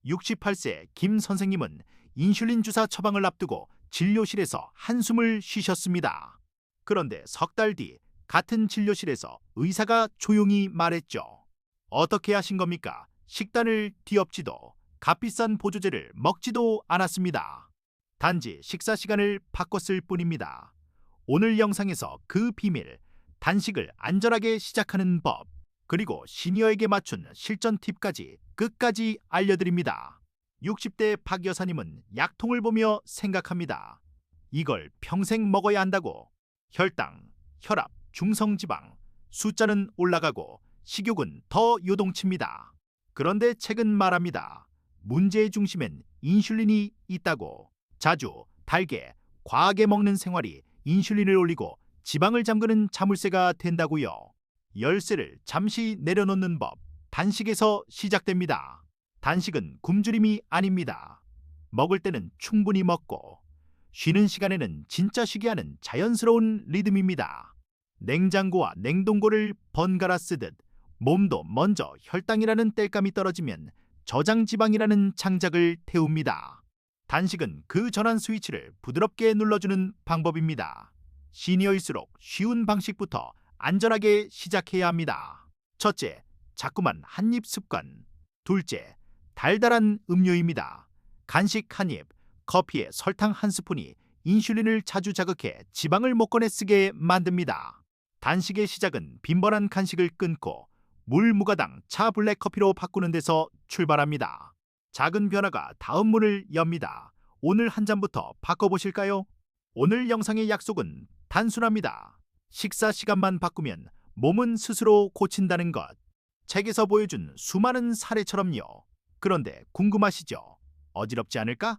68세 김 선생님은 인슐린 주사 처방을 앞두고 진료실에서 한숨을 쉬셨습니다. 그런데 석 달 뒤 같은 진료실에서 의사가 조용히 말했죠. 어떻게 하신 겁니까? 식단을 뒤엎지도 값비싼 보조제를 먹지도 않았습니다. 단지 식사 시간을 바꿨을 뿐입니다. 오늘 영상에서 그 비밀, 단식을 안전하게 시작하는 법, 그리고 시니어에게 맞춘 실전 팁까지 끝까지 알려드립니다. 60대 박 여사님은 약통을 보며 생각합니다. 이걸 평생 먹어야 한다고. 혈당, 혈압, 중성지방, 숫자는 올라가고 식욕은 더 요동칩니다. 그런데 책은 말합니다. 문제의 중심엔 인슐린이 있다고. 자주, 달게, 과하게 먹는 생활이 인슐린을 올리고 지방을 잠그는 자물쇠가 된다고요. 열쇠를 잠시 내려놓는 법, 단식에서 시작됩니다. 단식은 굶주림이 아닙니다. 먹을 때는 충분히 먹고 쉬는 시간에는 진짜 쉬게 하는 자연스러운 리듬입니다. 냉장고와 냉동고를 번갈아 쓰듯 몸도 먼저 혈당이라는 땔감이 떨어지면 저장지방이라는 장작을 태웁니다. 단식은 그 전환 스위치를 부드럽게 눌러주는 방법입니다. 시니어일수록 쉬운 방식부터 안전하게 시작해야 합니다. 첫째, 자꾸만 한입 습관. 둘째, 달달한 음료입니다. 간식 한 입, 커피에 설탕 한 스푼이 인슐린을 자주 자극해 지방을 못 꺼내 쓰게 만듭니다. 단식의 시작은 빈번한 간식을 끊고 물 무가당 차 블랙커피로 바꾸는 데서 출발합니다. 작은 변화가 다음 문을 엽니다. 오늘 한 잔부터 바꿔보실까요? 오늘 영상의 약속은 단순합니다. 식사 시간만 바꾸면 몸은 스스로 고친다는 것. 책에서 보여준 수많은 사례처럼요. 그런데 궁금하시죠? 어지럽지 않을까?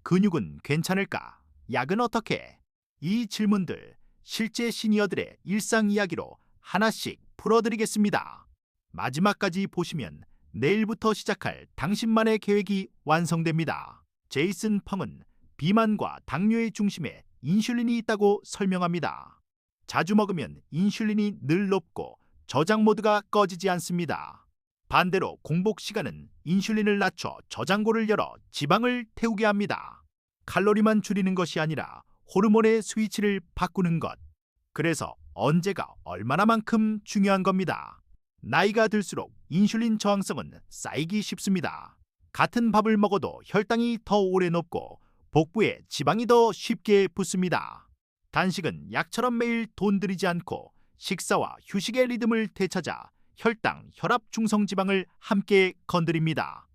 근육은 괜찮을까? 약은 어떻게? 이 질문들 실제 시니어들의 일상 이야기로 하나씩 풀어드리겠습니다. 마지막까지 보시면 내일부터 시작할 당신만의 계획이 완성됩니다. 제이슨 펑은 비만과 당뇨의 중심에 인슐린이 있다고 설명합니다. 자주 먹으면 인슐린이 늘 높고 저장 모드가 꺼지지 않습니다. 반대로 공복 시간은 인슐린을 낮춰 저장고를 열어 지방을 태우게 합니다. 칼로리만 줄이는 것이 아니라 호르몬의 스위치를 바꾸는 것. 그래서 언제가 얼마나만큼 중요한 겁니다. 나이가 들수록 인슐린 저항성은 쌓이기 쉽습니다. 같은 밥을 먹어도 혈당이 더 오래 높고 복부에 지방이 더 쉽게 붙습니다. 단식은 약처럼 매일 돈 들이지 않고 식사와 휴식의 리듬을 되찾아 혈당, 혈압, 중성지방을 함께 건드립니다.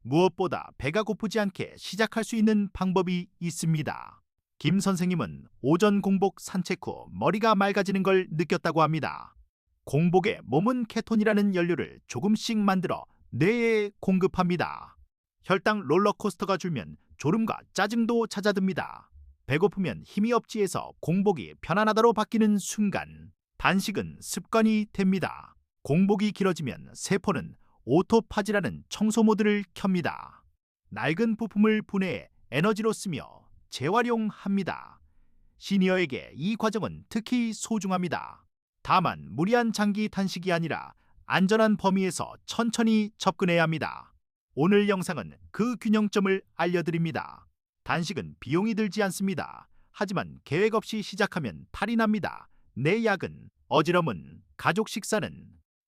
무엇보다 배가 고프지 않게 시작할 수 있는 방법이 있습니다. 김 선생님은 오전 공복 산책 후 머리가 맑아지는 걸 느꼈다고 합니다. 공복에 몸은 케톤이라는 연료를 조금씩 만들어 뇌에 공급합니다. 혈당 롤러코스터가 줄면 졸음과 짜증도 찾아듭니다. 배고프면 힘이 없지 해서 공복이 편안하다로 바뀌는 순간 단식은 습관이 됩니다. 공복이 길어지면 세포는 오토파지라는 청소 모드를 켭니다. 낡은 부품을 분해해 에너지로 쓰며 재활용합니다. 시니어에게 이 과정은 특히 소중합니다. 다만 무리한 장기 단식이 아니라 안전한 범위에서 천천히 접근해야 합니다. 오늘 영상은 그 균형점을 알려드립니다. 단식은 비용이 들지 않습니다. 하지만 계획 없이 시작하면 탈이 납니다. 내 약은, 어지럼은, 가족 식사는.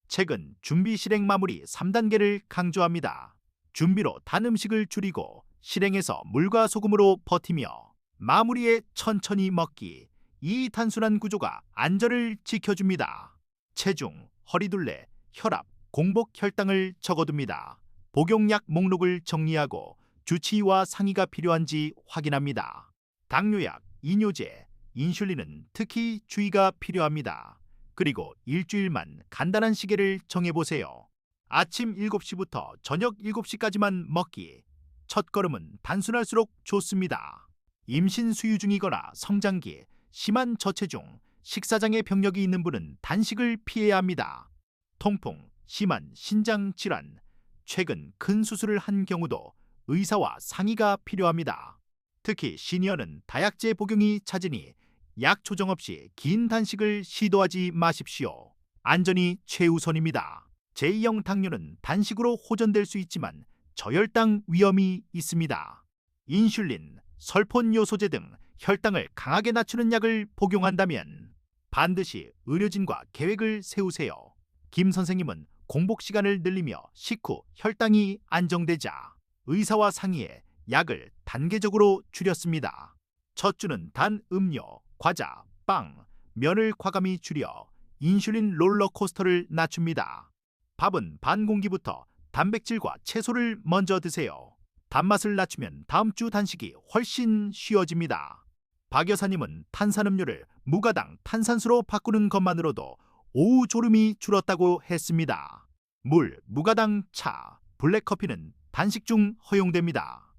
책은 준비 실행 마무리 3단계를 강조합니다. 준비로 단 음식을 줄이고 실행에서 물과 소금으로 버티며 마무리에 천천히 먹기. 이 단순한 구조가 안전을 지켜줍니다. 체중, 허리둘레, 혈압, 공복 혈당을 적어둡니다. 복용약 목록을 정리하고 주치의와 상의가 필요한지 확인합니다. 당뇨약, 이뇨제, 인슐린은 특히 주의가 필요합니다. 그리고 일주일만 간단한 시계를 정해보세요. 아침 7시부터 저녁 7시까지만 먹기. 첫걸음은 단순할수록 좋습니다. 임신 수유 중이거나 성장기, 심한 저체중, 식사장애 병력이 있는 분은 단식을 피해야 합니다. 통풍, 심한 신장 질환, 최근 큰 수술을 한 경우도 의사와 상의가 필요합니다. 특히 시니어는 다약제 복용이 잦으니 약 조정 없이 긴 단식을 시도하지 마십시오. 안전이 최우선입니다. 제2형 당뇨는 단식으로 호전될 수 있지만 저혈당 위험이 있습니다. 인슐린, 설폰요소제 등 혈당을 강하게 낮추는 약을 복용한다면 반드시 의료진과 계획을 세우세요. 김 선생님은 공복 시간을 늘리며 식후 혈당이 안정되자 의사와 상의해 약을 단계적으로 줄였습니다. 첫 주는 단 음료, 과자, 빵, 면을 과감히 줄여 인슐린 롤러코스터를 낮춥니다. 밥은 반 공기부터 단백질과 채소를 먼저 드세요. 단맛을 낮추면 다음 주 단식이 훨씬 쉬워집니다. 박 여사님은 탄산음료를 무가당 탄산수로 바꾸는 것만으로도 오후 졸음이 줄었다고 했습니다. 물, 무가당 차, 블랙커피는 단식 중 허용됩니다.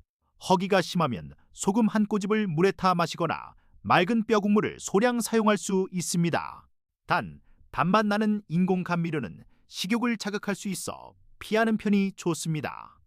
허기가 심하면 소금 한 꼬집을 물에 타 마시거나 맑은 뼈 국물을 소량 사용할 수 있습니다. 단, 단맛 나는 인공 감미료는 식욕을 자극할 수 있어 피하는 편이 좋습니다.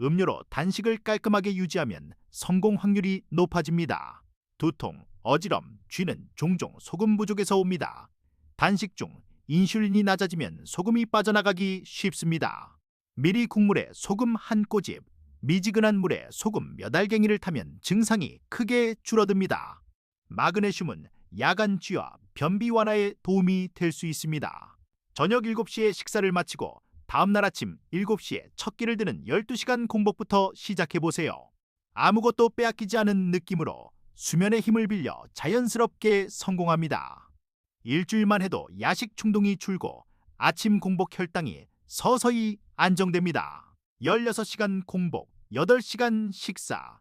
음료로 단식을 깔끔하게 유지하면 성공 확률이 높아집니다. 두통, 어지럼, 쥐는 종종 소금 부족에서 옵니다. 단식 중 인슐린이 낮아지면 소금이 빠져나가기 쉽습니다. 미리 국물에 소금 한 꼬집, 미지근한 물에 소금 몇 알갱이를 타면 증상이 크게 줄어듭니다. 마그네슘은 야간 쥐와 변비 완화에 도움이 될 수 있습니다. 저녁 7시에 식사를 마치고 다음날 아침 7시에 첫 끼를 드는 12시간 공복부터 시작해보세요. 아무것도 빼앗기지 않은 느낌으로 수면의 힘을 빌려 자연스럽게 성공합니다. 일주일만 해도 야식 충동이 줄고 아침 공복 혈당이 서서히 안정됩니다. 16시간 공복, 8시간 식사.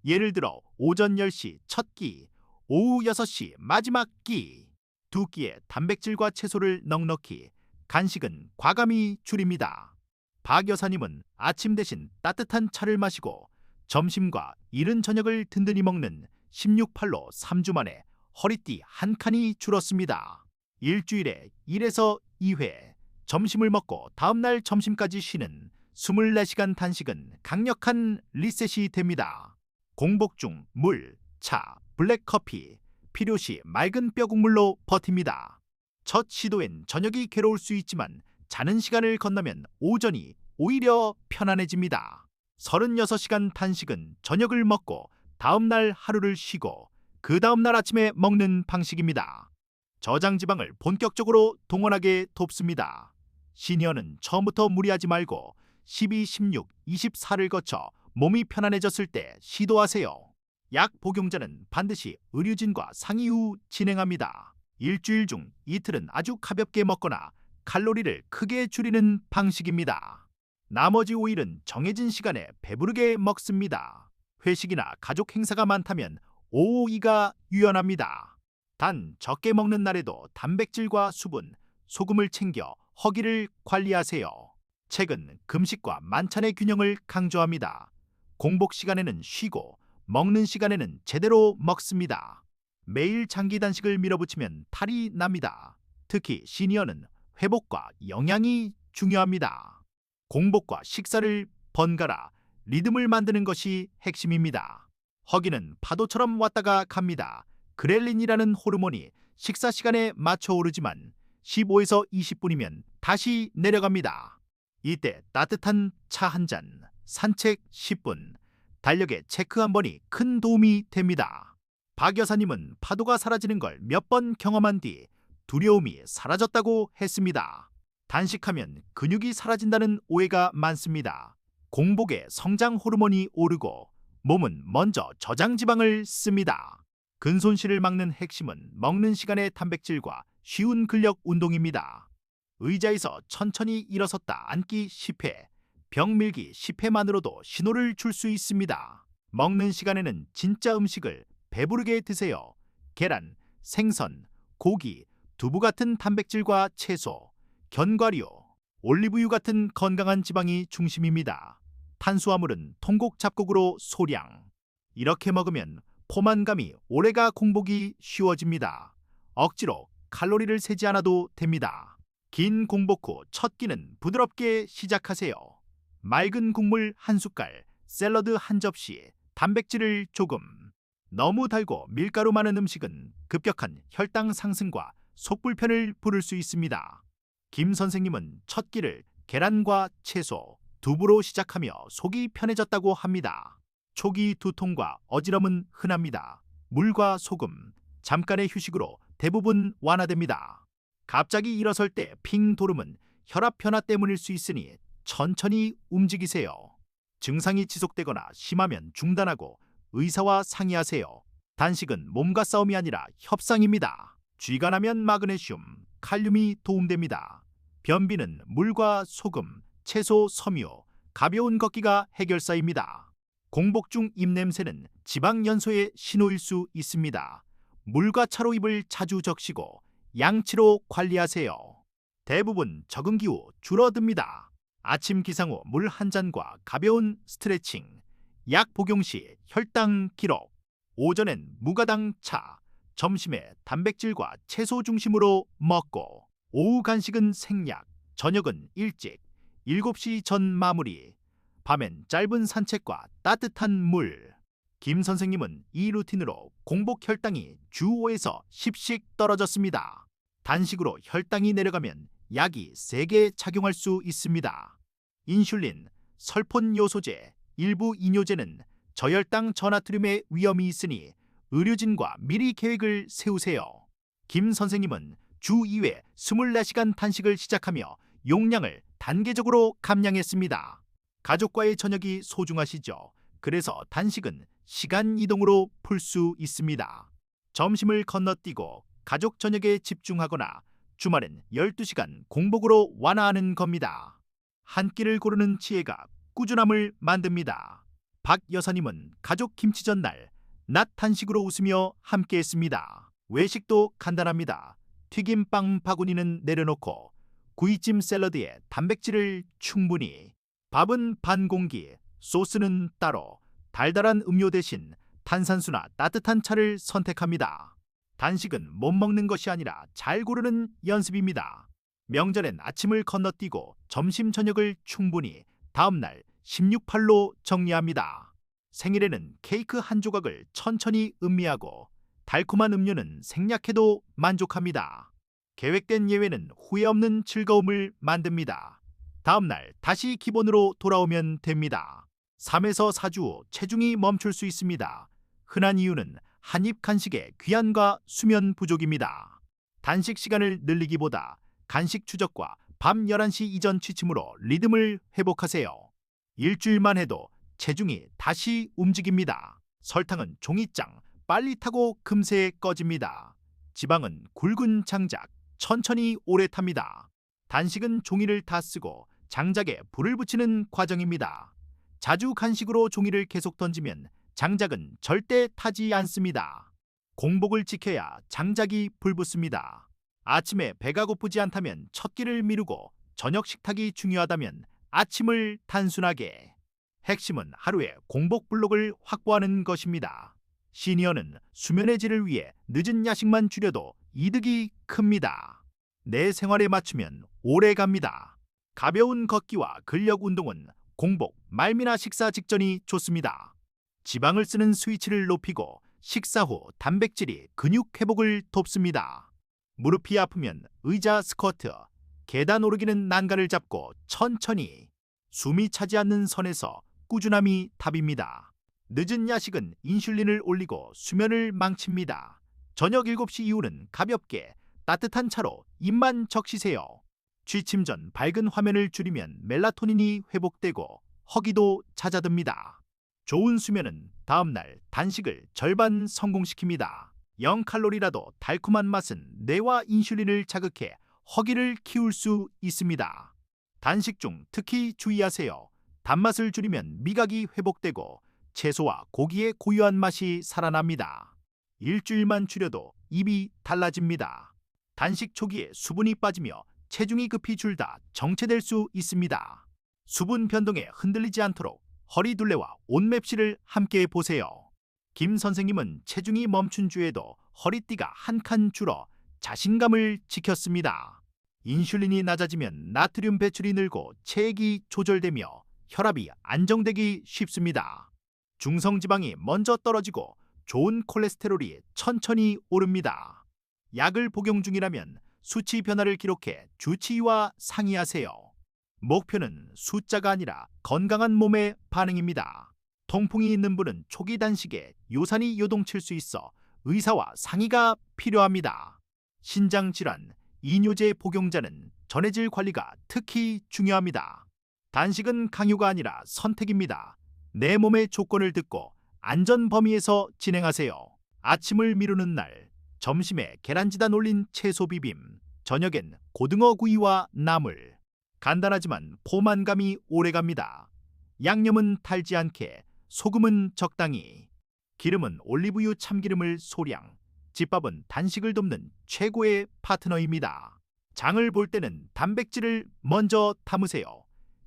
예를 들어 오전 10시 첫 끼, 오후 6시 마지막 끼. 두 끼에 단백질과 채소를 넉넉히, 간식은 과감히 줄입니다. 박 여사님은 아침 대신 따뜻한 차를 마시고 점심과 이른 저녁을 든든히 먹는 16-8로 3주 만에 허리띠 한 칸이 줄었습니다. 일주일에 1에서 2회, 점심을 먹고 다음날 점심까지 쉬는 24시간 단식은 강력한 리셋이 됩니다. 공복 중 물, 차, 블랙커피, 필요시 맑은 뼈 국물로 버팁니다. 첫 시도엔 저녁이 괴로울 수 있지만 자는 시간을 건너면 오전이 오히려 편안해집니다. 36시간 단식은 저녁을 먹고 다음날 하루를 쉬고 그 다음날 아침에 먹는 방식입니다. 저장지방을 본격적으로 동원하게 돕습니다. 시니어는 처음부터 무리하지 말고 12, 16, 24를 거쳐 몸이 편안해졌을 때 시도하세요. 약 복용자는 반드시 의료진과 상의 후 진행합니다. 일주일 중 이틀은 아주 가볍게 먹거나 칼로리를 크게 줄이는 방식입니다. 나머지 5일은 정해진 시간에 배부르게 먹습니다. 회식이나 가족 행사가 많다면 오후 이가 유연합니다. 단 적게 먹는 날에도 단백질과 수분, 소금을 챙겨 허기를 관리하세요. 책은 금식과 만찬의 균형을 강조합니다. 공복 시간에는 쉬고 먹는 시간에는 제대로 먹습니다. 매일 장기 단식을 밀어붙이면 탈이 납니다. 특히 시니어는 회복과 영양이 중요합니다. 공복과 식사를 번갈아 리듬을 만드는 것이 핵심입니다. 허기는 파도처럼 왔다가 갑니다. 그렐린이라는 호르몬이 식사 시간에 맞춰 오르지만 15에서 20분이면 다시 내려갑니다. 이때 따뜻한 차 한 잔, 산책 10분, 달력에 체크 한 번이 큰 도움이 됩니다. 박 여사님은 파도가 사라지는 걸 몇 번 경험한 뒤 두려움이 사라졌다고 했습니다. 단식하면 근육이 사라진다는 오해가 많습니다. 공복에 성장 호르몬이 오르고 몸은 먼저 저장 지방을 씁니다. 근손실을 막는 핵심은 먹는 시간의 단백질과 쉬운 근력 운동입니다. 의자에서 천천히 일어섰다 앉기 10회, 벽 밀기 10회만으로도 신호를 줄 수 있습니다. 먹는 시간에는 진짜 음식을 배부르게 드세요. 계란, 생선, 고기, 두부 같은 단백질과 채소, 견과류, 올리브유 같은 건강한 지방이 중심입니다. 탄수화물은 통곡 잡곡으로 소량. 이렇게 먹으면 포만감이 오래가 공복이 쉬워집니다. 억지로 칼로리를 세지 않아도 됩니다. 긴 공복 후 첫 끼는 부드럽게 시작하세요. 맑은 국물 한 숟갈, 샐러드 한 접시, 단백질을 조금. 너무 달고 밀가루 많은 음식은 급격한 혈당 상승과 속불편을 부를 수 있습니다. 김 선생님은 첫 끼를 계란과 채소, 두부로 시작하며 속이 편해졌다고 합니다. 초기 두통과 어지럼은 흔합니다. 물과 소금, 잠깐의 휴식으로 대부분 완화됩니다. 갑자기 일어설 때 핑 도름은 혈압 변화 때문일 수 있으니 천천히 움직이세요. 증상이 지속되거나 심하면 중단하고 의사와 상의하세요. 단식은 몸과 싸움이 아니라 협상입니다. 쥐가 나면 마그네슘, 칼륨이 도움됩니다. 변비는 물과 소금, 채소, 섬유, 가벼운 걷기가 해결사입니다. 공복 중 입냄새는 지방 연소의 신호일 수 있습니다. 물과 차로 입을 자주 적시고 양치로 관리하세요. 대부분 적응기 후 줄어듭니다. 아침 기상 후 물 한 잔과 가벼운 스트레칭, 약 복용 시 혈당 기록, 오전엔 무가당 차, 점심에 단백질과 채소 중심으로 먹고, 오후 간식은 생약, 저녁은 일찍, 7시 전 마무리, 밤엔 짧은 산책과 따뜻한 물. 김 선생님은 이 루틴으로 공복 혈당이 주 5에서 10씩 떨어졌습니다. 단식으로 혈당이 내려가면 약이 세게 작용할 수 있습니다. 인슐린, 설폰 요소제, 일부 이뇨제는 저혈당 전하트륨의 위험이 있으니 의료진과 미리 계획을 세우세요. 김 선생님은 주 2회 24시간 단식을 시작하며 용량을 단계적으로 감량했습니다. 가족과의 저녁이 소중하시죠. 그래서 단식은 시간 이동으로 풀 수 있습니다. 점심을 건너뛰고 가족 저녁에 집중하거나 주말엔 12시간 공복으로 완화하는 겁니다. 한 끼를 고르는 지혜가 꾸준함을 만듭니다. 박 여사님은 가족 김치 전날 낮 단식으로 웃으며 함께했습니다. 외식도 간단합니다. 튀김빵 바구니는 내려놓고 구이찜 샐러드에 단백질을 충분히, 밥은 반 공기, 소스는 따로, 달달한 음료 대신 탄산수나 따뜻한 차를 선택합니다. 단식은 못 먹는 것이 아니라 잘 고르는 연습입니다. 명절엔 아침을 건너뛰고 점심 저녁을 충분히, 다음날 16팔로 정리합니다. 생일에는 케이크 한 조각을 천천히 음미하고 달콤한 음료는 생략해도 만족합니다. 계획된 예외는 후회 없는 즐거움을 만듭니다. 다음날 다시 기본으로 돌아오면 됩니다. 3에서 4주 후 체중이 멈출 수 있습니다. 흔한 이유는 한입 간식의 귀환과 수면 부족입니다. 단식 시간을 늘리기보다 간식 추적과 밤 11시 이전 취침으로 리듬을 회복하세요. 일주일만 해도 체중이 다시 움직입니다. 설탕은 종이장, 빨리 타고 금세 꺼집니다. 지방은 굵은 장작, 천천히 오래 탑니다. 단식은 종이를 다 쓰고 장작에 불을 붙이는 과정입니다. 자주 간식으로 종이를 계속 던지면 장작은 절대 타지 않습니다. 공복을 지켜야 장작이 불붙습니다. 아침에 배가 고프지 않다면 첫 끼를 미루고 저녁 식탁이 중요하다면 아침을 단순하게. 핵심은 하루에 공복 블록을 확보하는 것입니다. 시니어는 수면의 질을 위해 늦은 야식만 줄여도 이득이 큽니다. 내 생활에 맞추면 오래 갑니다. 가벼운 걷기와 근력 운동은 공복, 말미나 식사 직전이 좋습니다. 지방을 쓰는 스위치를 높이고 식사 후 단백질이 근육 회복을 돕습니다. 무릎이 아프면 의자 스쿼트, 계단 오르기는 난간을 잡고 천천히, 숨이 차지 않는 선에서 꾸준함이 답입니다. 늦은 야식은 인슐린을 올리고 수면을 망칩니다. 저녁 7시 이후는 가볍게 따뜻한 차로 입만 적시세요. 취침 전 밝은 화면을 줄이면 멜라토닌이 회복되고 허기도 잦아듭니다. 좋은 수면은 다음날 단식을 절반 성공시킵니다. 0칼로리라도 달콤한 맛은 뇌와 인슐린을 자극해 허기를 키울 수 있습니다. 단식 중 특히 주의하세요. 단맛을 줄이면 미각이 회복되고 채소와 고기의 고유한 맛이 살아납니다. 일주일만 줄여도 입이 달라집니다. 단식 초기에 수분이 빠지며 체중이 급히 줄다 정체될 수 있습니다. 수분 변동에 흔들리지 않도록 허리둘레와 옷맵시를 함께 보세요. 김 선생님은 체중이 멈춘 주에도 허리띠가 한 칸 줄어 자신감을 지켰습니다. 인슐린이 낮아지면 나트륨 배출이 늘고 체액이 조절되며 혈압이 안정되기 쉽습니다. 중성지방이 먼저 떨어지고 좋은 콜레스테롤이 천천히 오릅니다. 약을 복용 중이라면 수치 변화를 기록해 주치의와 상의하세요. 목표는 숫자가 아니라 건강한 몸의 반응입니다. 통풍이 있는 분은 초기 단식에 요산이 요동칠 수 있어 의사와 상의가 필요합니다. 신장 질환, 이뇨제 복용자는 전해질 관리가 특히 중요합니다. 단식은 강요가 아니라 선택입니다. 내 몸의 조건을 듣고 안전 범위에서 진행하세요. 아침을 미루는 날, 점심에 계란지단 올린 채소 비빔, 저녁엔 고등어 구이와 나물. 간단하지만 포만감이 오래갑니다. 양념은 달지 않게, 소금은 적당히, 기름은 올리브유 참기름을 소량. 집밥은 단식을 돕는 최고의 파트너입니다. 장을 볼 때는 단백질을 먼저 담으세요.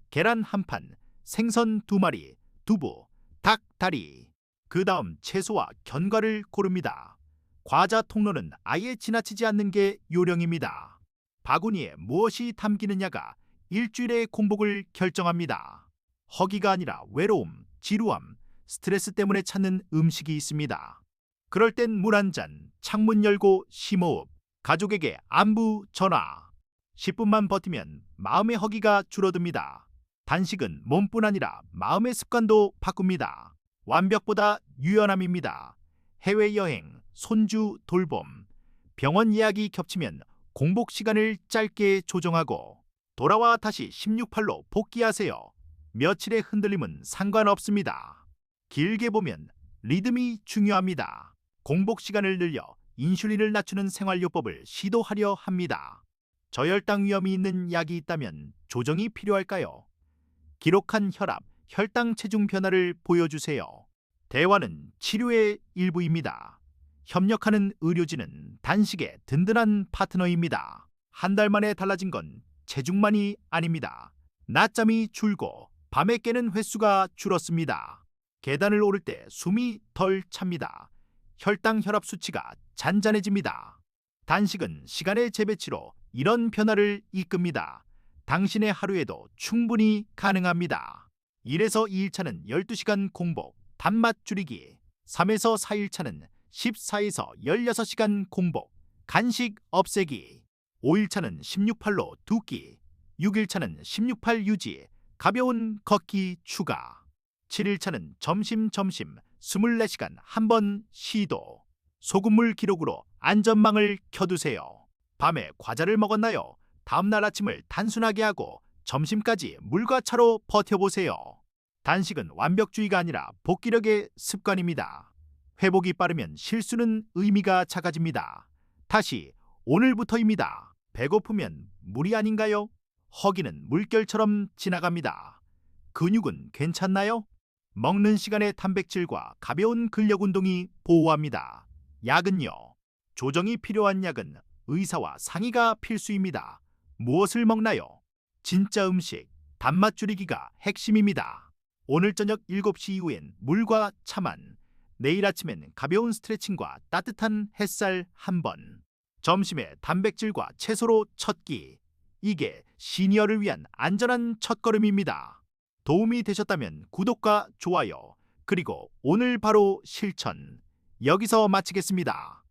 계란 한 판, 생선 2마리, 두부, 닭 다리. 그 다음 채소와 견과를 고릅니다. 과자 통로는 아예 지나치지 않는 게 요령입니다. 바구니에 무엇이 담기느냐가 일주일의 공복을 결정합니다. 허기가 아니라 외로움, 지루함, 스트레스 때문에 찾는 음식이 있습니다. 그럴 땐 물 한 잔, 창문 열고 심호흡, 가족에게 안부 전화. 10분만 버티면 마음의 허기가 줄어듭니다. 단식은 몸뿐 아니라 마음의 습관도 바꿉니다. 완벽보다 유연함입니다. 해외여행, 손주 돌봄, 병원 예약이 겹치면 공복 시간을 짧게 조정하고 돌아와 다시 16팔로 복귀하세요. 며칠의 흔들림은 상관없습니다. 길게 보면 리듬이 중요합니다. 공복 시간을 늘려 인슐린을 낮추는 생활요법을 시도하려 합니다. 저혈당 위험이 있는 약이 있다면 조정이 필요할까요? 기록한 혈압, 혈당 체중 변화를 보여주세요. 대화는 치료의 일부입니다. 협력하는 의료진은 단식의 든든한 파트너입니다. 한 달 만에 달라진 건 체중만이 아닙니다. 낮잠이 줄고 밤에 깨는 횟수가 줄었습니다. 계단을 오를 때 숨이 덜 찹니다. 혈당, 혈압 수치가 잔잔해집니다. 단식은 시간의 재배치로 이런 변화를 이끕니다. 당신의 하루에도 충분히 가능합니다. 1에서 2일차는 12시간 공복, 단맛 줄이기. 3에서 4일차는 14에서 16시간 공복, 간식 없애기. 5일차는 16팔로 2끼, 6일차는 16팔 유지, 가벼운 걷기 추가. 7일차는 점심 24시간 한 번 시도. 소금물 기록으로 안전망을 켜두세요. 밤에 과자를 먹었나요? 다음날 아침을 단순하게 하고 점심까지 물과 차로 버텨보세요. 단식은 완벽주의가 아니라 복기력의 습관입니다. 회복이 빠르면 실수는 의미가 작아집니다. 다시 오늘부터입니다. 배고프면 물이 아닌가요? 허기는 물결처럼 지나갑니다. 근육은 괜찮나요? 먹는 시간에 단백질과 가벼운 근력 운동이 보호합니다. 약은요. 조정이 필요한 약은 의사와 상의가 필수입니다. 무엇을 먹나요? 진짜 음식, 단맛 줄이기가 핵심입니다. 오늘 저녁 7시 이후엔 물과 차만, 내일 아침엔 가벼운 스트레칭과 따뜻한 햇살 한 번, 점심에 단백질과 채소로 첫 끼. 이게 시니어를 위한 안전한 첫걸음입니다. 도움이 되셨다면 구독과 좋아요, 그리고 오늘 바로 실천. 여기서 마치겠습니다.